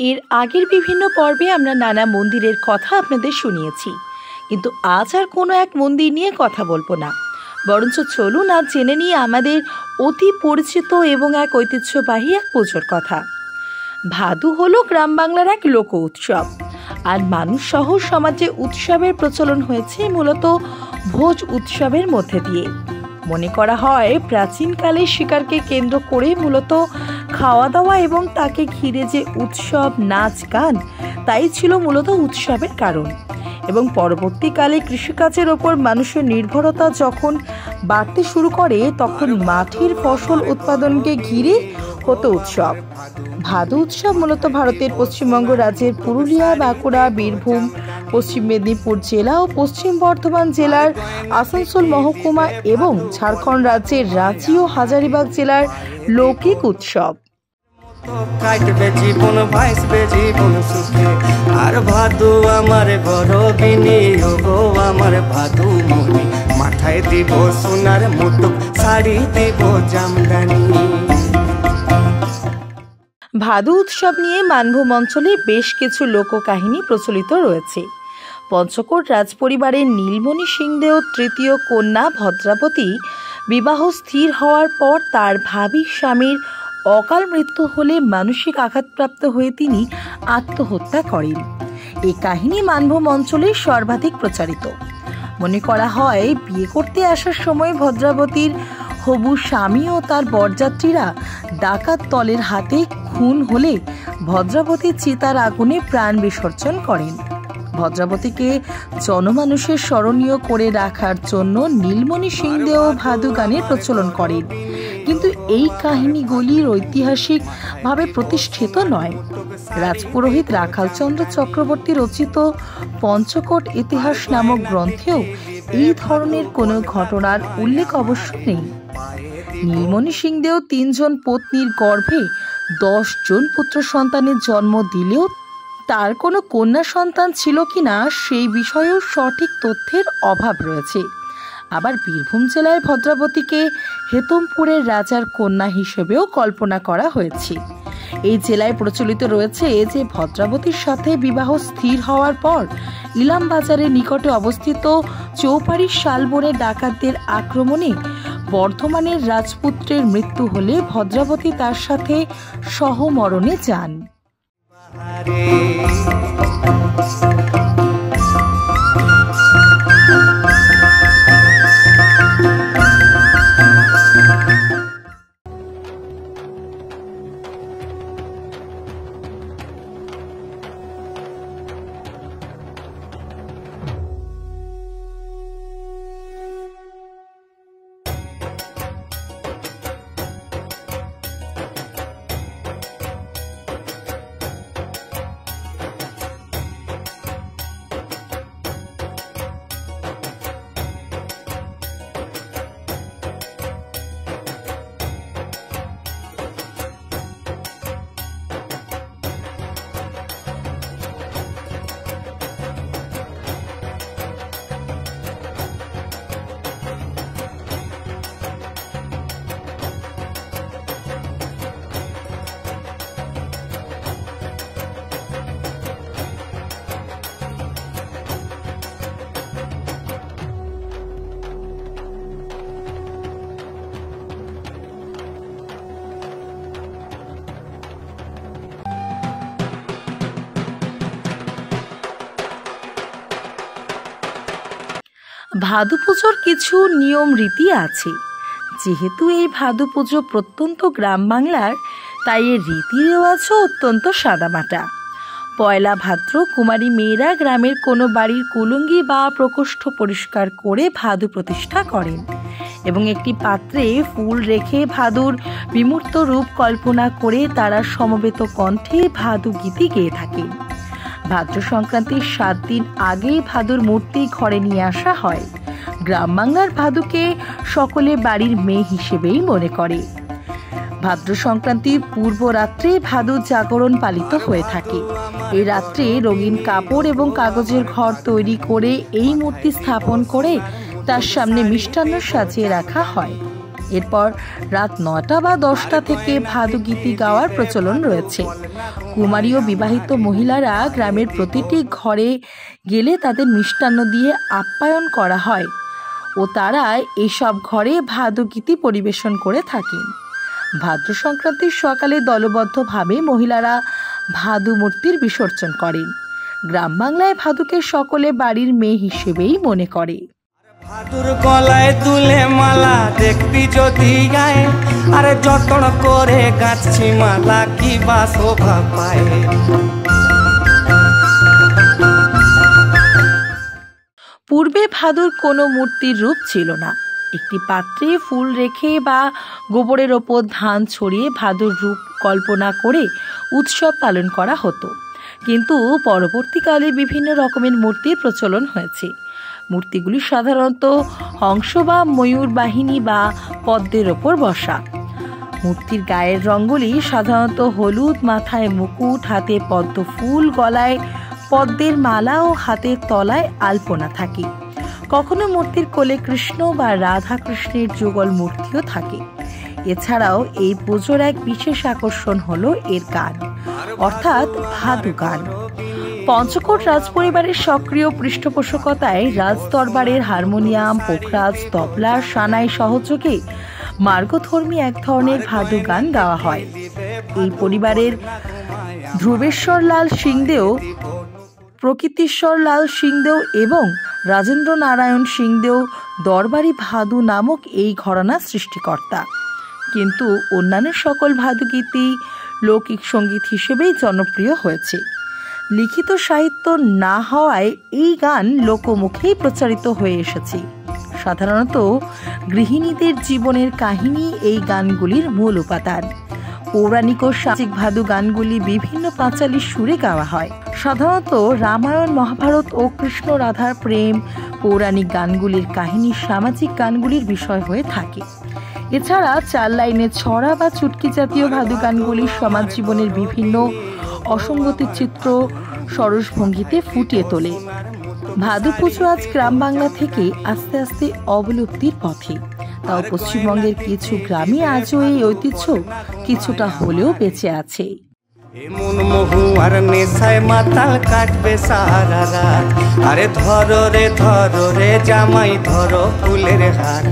এর আগের বিভিন্ন পর্বে আমরা নানা মন্দিরের কথা আপনাদের শুনিয়েছি, কিন্তু আজ আর কোনো এক মন্দির নিয়ে কথা বলবো না, বরঞ্চ চলুন আজ জেনে নিয়ে আমাদের অতি পরিচিত এবং এক ঐতিহ্যবাহী এক পুজোর কথা। ভাদু হলো গ্রাম বাংলার এক লোক উৎসব, আর মানুষ সহ সমাজে উৎসবের প্রচলন হয়েছে মূলত ভোজ উৎসবের মধ্যে দিয়ে। মনে করা হয় প্রাচীনকালে শিকারকে কেন্দ্র করে মূলত খাওয়া দাওয়া এবং তাকে ঘিরে যে উৎসব নাচ গান, তাই ছিল মূলত উৎসবের কারণ। এবং পরবর্তীকালে কৃষিকাজের ওপর মানুষের নির্ভরতা যখন বাড়তে শুরু করে, তখন মাঠের ফসল উৎপাদনকে ঘিরে হতো উৎসব। ভাদু উৎসব মূলত ভারতের পশ্চিমবঙ্গ রাজ্যের পুরুলিয়া, বাঁকুড়া, বীরভূম, পশ্চিম মেদিনীপুর জেলা ও পশ্চিম বর্ধমান জেলার আসানসোল মহকুমা এবং ঝাড়খণ্ড রাজ্যের রাঁচি ও হাজারিবাগ জেলার লৌকিক উৎসব। কাটবে জীবন ভাইসবে জীবন সুখে, আর ভাদু আমার বড় বিনিয়োগ, আমার ভাদু মনি মাথায় দিব সোনার মুটুক, শাড়ি দিব জামদানি। ভাদু উৎসব নিয়ে মানভূম অঞ্চলে বেশ কিছু লোককাহিনী প্রচলিত রয়েছে। পঞ্চকোট রাজপরিবারের নীলমণি সিংদেও তৃতীয় কন্যা ভদ্রাবতী বিবাহ স্থির হওয়ার পর তার ভাবী স্বামীর অকাল মৃত্যু হলে মানসিক আঘাতপ্রাপ্ত হয়ে তিনি আত্মহত্যা করেন। এই কাহিনী মানভূম অঞ্চলে সর্বাধিক প্রচারিত। মনে করা হয় বিয়ে করতে আসার সময় ভদ্রাবতীর হবু স্বামী ও তার বরযাত্রীরা ডাকাত দলের হাতে খুন হলে ভদ্রাবতী চিতার আগুনে প্রাণ বিসর্জন করেন। ভদ্রাবতীকে জনমানুষের স্মরণীয় করে রাখার জন্য নীলমণি সিংদেও ভাদু গানের প্রচলন করেন, কিন্তু এই কাহিনীগুলির ঐতিহাসিকভাবে প্রতিষ্ঠিত নয়। রাজপুরোহিত রাখালচন্দ্র চক্রবর্তী রচিত পঞ্চকোট ইতিহাস নামক গ্রন্থেও এই ধরনের কোনো ঘটনার উল্লেখ অবশ্য নেই। নীলমণি সিংদেও 3 জন পত্নীর গর্ভে 10 জন পুত্র সন্তানের জন্ম দিলেও তার কোনো কন্যা সন্তান ছিল কিনা সেই বিষয়েও সঠিক তথ্যের অভাব রয়েছে। আবার বীরভূম জেলায় ভদ্রাবতীকে হেতমপুরের রাজার কন্যা হিসেবেও কল্পনা করা হয়েছে। এই জেলায় প্রচলিত রয়েছে যে ভদ্রাবতীর সাথে বিবাহ স্থির হওয়ার পর ইলামবাজারের নিকটে অবস্থিত চৌপাড়ির শালবনে ডাকাতদের আক্রমণে বর্ধমানের রাজপুত্রের মৃত্যু হলে ভদ্রাবতী তার সাথে সহমরণে যান। ভাদু পুজোর কিছু নিয়ম রীতি আছে। যেহেতু এই ভাদু পুজো প্রত্যন্ত গ্রাম বাংলার, তাই এর রীতি রেওয়াজও অত্যন্ত সাদামাটা। পয়লা ভাদ্র কুমারী মেয়েরা গ্রামের কোনো বাড়ির কুলুঙ্গি বা প্রকোষ্ঠ পরিষ্কার করে ভাদু প্রতিষ্ঠা করেন এবং একটি পাত্রে ফুল রেখে ভাদুর বিমূর্ত রূপ কল্পনা করে তারা সমবেত কণ্ঠে ভাদু গীতি গেয়ে থাকেন। ভাদ্র সংক্রান্তির 7 দিন আগে ভাদুর মূর্তি ঘরে নিয়ে আসা হয়। গ্রাম বাংলার ভাদুকে সকলে বাড়ির মেয়ে হিসেবেই মনে করে। ভাদ্র সংক্রান্তির পূর্ব রাত্রে ভাদু জাগরণ পালিত হয়ে থাকে। এই রাত্রে রঙিন কাপড় এবং কাগজের ঘর তৈরি করে এই মূর্তি স্থাপন করে তার সামনে মিষ্টান্ন সাজিয়ে রাখা হয়। এরপর রাত 9টা বা 10টা থেকে ভাদু গীতি গাওয়ার প্রচলন রয়েছে। কুমারী ও বিবাহিত মহিলারা গ্রামের প্রতিটি ঘরে গেলে তাদের মিষ্টান্ন দিয়ে আপ্যায়ন করা হয় ও তারা এইসব ঘরে ভাদু গীতি পরিবেশন করে থাকেন। ভাদ্র সংক্রান্তির সকালে দলবদ্ধভাবে মহিলারা ভাদু মূর্তির বিসর্জন করেন। গ্রাম বাংলায় ভাদুকে সকলে বাড়ির মেয়ে হিসেবেই মনে করে। ভাদুর গলায় দুলে মালা দেখবি যদি গায়ে, আরে যতন করে গাছছি মালা কি বা শোভা পায়। পূর্বে ভাদুর কোনো মূর্তির রূপ ছিল না। একটি পাত্রে ফুল রেখে বা গোবরের ওপর ধান ছড়িয়ে ভাদুর রূপ কল্পনা করে উৎসব পালন করা হতো। কিন্তু পরবর্তীকালে বিভিন্ন রকমের মূর্তির প্রচলন হয়েছে। মূর্তিগুলি সাধারণত হংস বা ময়ূর বাহিনী বা পদ্মের ওপর বসা। মূর্তির গায়ের রঙগুলি সাধারণত হলুদ, মাথায় মুকুট, হাতে পদ্ম ফুল, গলায় পদ্মের মালা ও হাতের তলায় আলপনা থাকে। কখনো মূর্তির কোলে কৃষ্ণ বা রাধা কৃষ্ণের যুগল মূর্তিও থাকে। এছাড়াও এই পুজোর এক বিশেষ আকর্ষণ হলো এর গান, অর্থাৎ ভাদু গান। পঞ্চকোট রাজপরিবারের সক্রিয় পৃষ্ঠপোষকতায় রাজদরবারের হারমোনিয়াম, পোখরাজ, তবলা, সানাই সহযোগে মার্গধর্মী এক ধরনের ভাদু গান গাওয়া হয়। এই পরিবারের ধ্রুবেশ্বর লাল সিংদেও, প্রকৃতিশ্বর লাল সিংদেও এবং রাজেন্দ্র নারায়ণ সিংদেও দরবারি ভাদু নামক এই ঘরানা সৃষ্টিকর্তা। কিন্তু অন্যান্য সকল ভাদু গীতি লৌকিক সঙ্গীত হিসেবেই জনপ্রিয় হয়েছে। লিখিত সাহিত্য না হওয়ায় এই গান লোকমুখেই প্রচারিত হয়ে এসেছে। সাধারণত গৃহিণীদের জীবনের কাহিনী এই গানগুলির মূল উপাদান। পৌরাণিক ও সামাজিক ভাদু গানগুলি বিভিন্ন পাঁচালী সুরে গাওয়া হয়। সাধারণত রামায়ণ, মহাভারত ও কৃষ্ণ রাধার প্রেম পৌরাণিক গানগুলির কাহিনী সামাজিক গানগুলির বিষয় হয়ে থাকে। এছাড়া 4 লাইনের ছড়া বা চুটকি জাতীয় ভাদু গানগুলি সমাজ জীবনের বিভিন্ন অসঙ্গতির চিত্র সরস ভঙ্গিতে ফুটিয়ে তোলে। ভাদু পুজো আজ গ্রাম বাংলা থেকে আস্তে আস্তে অবলুপ্তির পথে। তাও পশ্চিমবঙ্গের কিছু গ্রামে আজও এই ঐতিহ্য কিছুটা হলেও বেঁচে আছে। এমন মহুয়ার নেশায় মাতাল কাটবে সারা রাত, আরে ধরো রে জামাই ধরো ফুলের হাত।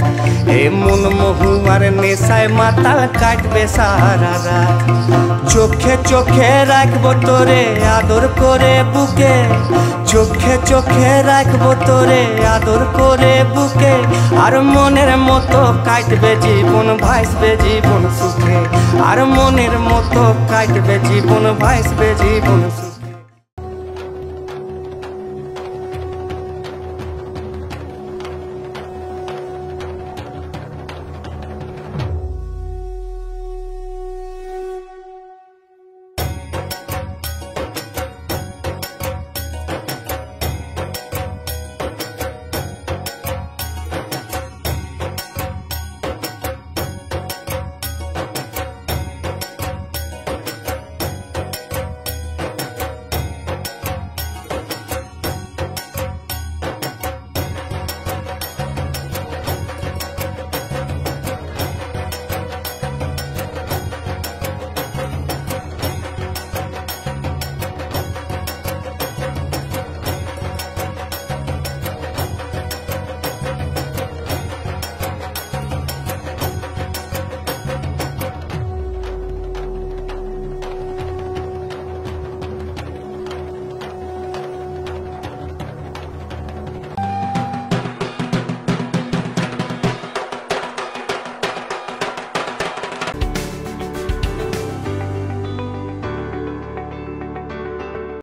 এমন মহুয়ার নেশায় মাতাল কাটবে সারা রাত। চোখে চোখে রাখবো তোরে আদর করে বুকে, চোখে চোখে রাখবো তোরে আদর করে বুকে। আর মনের মতো কাটবে জীবন, ভাসবে জীবন সুখে। আর মনের মতো কাটবে জীবন, ভাসবে জীবন।